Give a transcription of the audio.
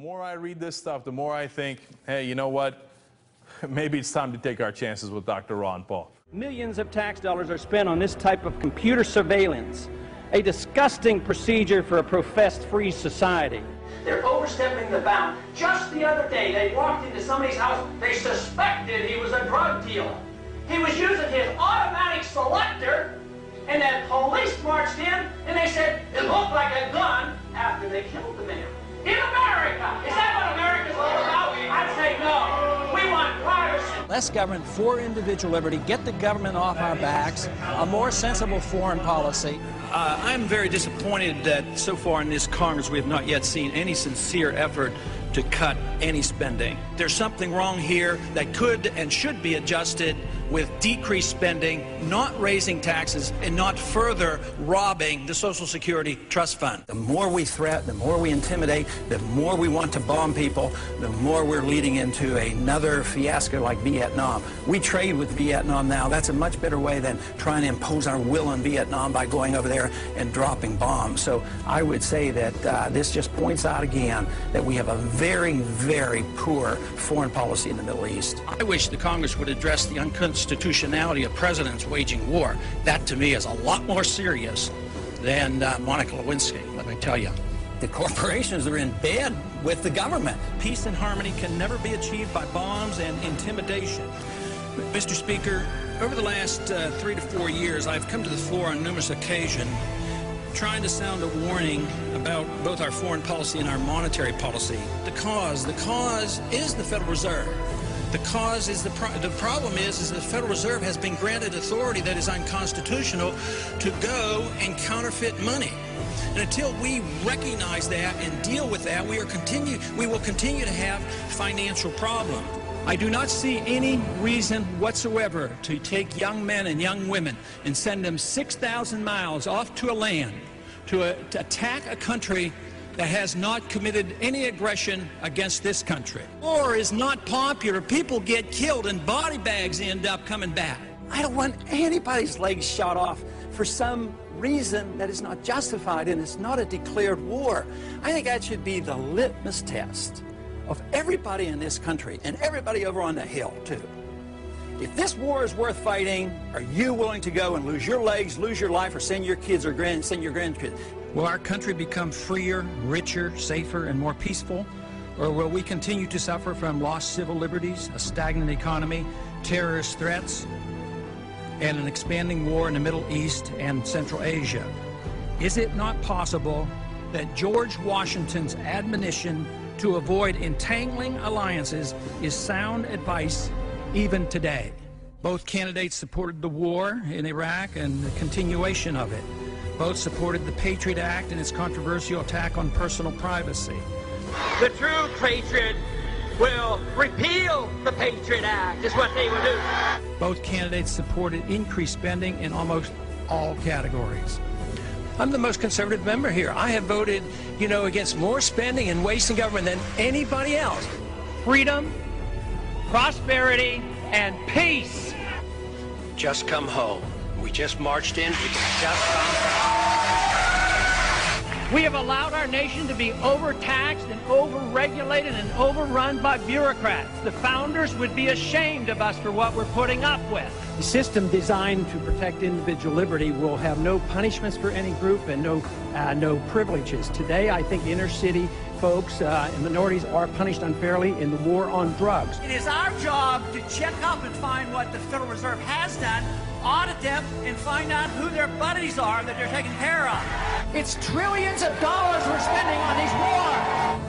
more I read this stuff, the more I think, hey, you know what? Maybe it's time to take our chances with Dr. Ron Paul. Millions of tax dollars are spent on this type of computer surveillance, a disgusting procedure for a professed free society. They're overstepping the bound. Just the other day, they walked into somebody's house. They suspected he was a drug dealer. He was using his automatic selector, and then police marched in, and they said it looked like a gun after they killed the man. In America! Is that what America's all about? I'd say no. We want privacy. Less government for individual liberty, get the government off our backs, a more sensible foreign policy. I'm very disappointed that so far in this Congress we have not yet seen any sincere effort to cut any spending. There's something wrong here that could and should be adjusted with decreased spending, not raising taxes, and not further robbing the Social Security Trust Fund. The more we threat, the more we intimidate, the more we want to bomb people, the more we're leading into another fiasco like Vietnam. We trade with Vietnam now. That's a much better way than trying to impose our will on Vietnam by going over there and dropping bombs. So I would say that this just points out again that we have a very, very poor foreign policy in the Middle East. I wish the Congress would address the unconstitutionality of presidents waging war. That, to me, is a lot more serious than Monica Lewinsky, let me tell you. The corporations are in bed with the government. Peace and harmony can never be achieved by bombs and intimidation. Mr. Speaker, over the last 3 to 4 years, I've come to the floor on numerous occasions trying to sound a warning about both our foreign policy and our monetary policy. The cause is the Federal Reserve. The cause is the problem is the Federal Reserve has been granted authority that is unconstitutional to go and counterfeit money. And until we recognize that and deal with that, we will continue to have financial problems. I do not see any reason whatsoever to take young men and young women and send them 6,000 miles off to a land to attack a country that has not committed any aggression against this country. War is not popular. People get killed and body bags end up coming back. I don't want anybody's legs shot off for some reason that is not justified, and it's not a declared war. I think that should be the litmus test of everybody in this country and everybody over on the Hill, too. If this war is worth fighting, are you willing to go and lose your legs, lose your life, or send your kids or send your grandkids? Will our country become freer, richer, safer, and more peaceful? Or will we continue to suffer from lost civil liberties, a stagnant economy, terrorist threats, and an expanding war in the Middle East and Central Asia? Is it not possible that George Washington's admonition to avoid entangling alliances is sound advice even today? Both candidates supported the war in Iraq and the continuation of it. Both supported the Patriot Act and its controversial attack on personal privacy. The true patriot will repeal the Patriot Act, is what they will do. Both candidates supported increased spending in almost all categories. I'm the most conservative member here. I have voted, against more spending and wasting government than anybody else. Freedom, prosperity, and peace. Just come home. We just marched in. We can just come home. We have allowed our nation to be overtaxed and overregulated and overrun by bureaucrats. The founders would be ashamed of us for what we're putting up with. The system designed to protect individual liberty will have no punishments for any group and no privileges. Today, I think inner city folks and minorities are punished unfairly in the war on drugs. It is our job to check up and find what the Federal Reserve has done, audit them, and find out who their buddies are that they're taking care of. It's trillions of dollars we're spending on these wars.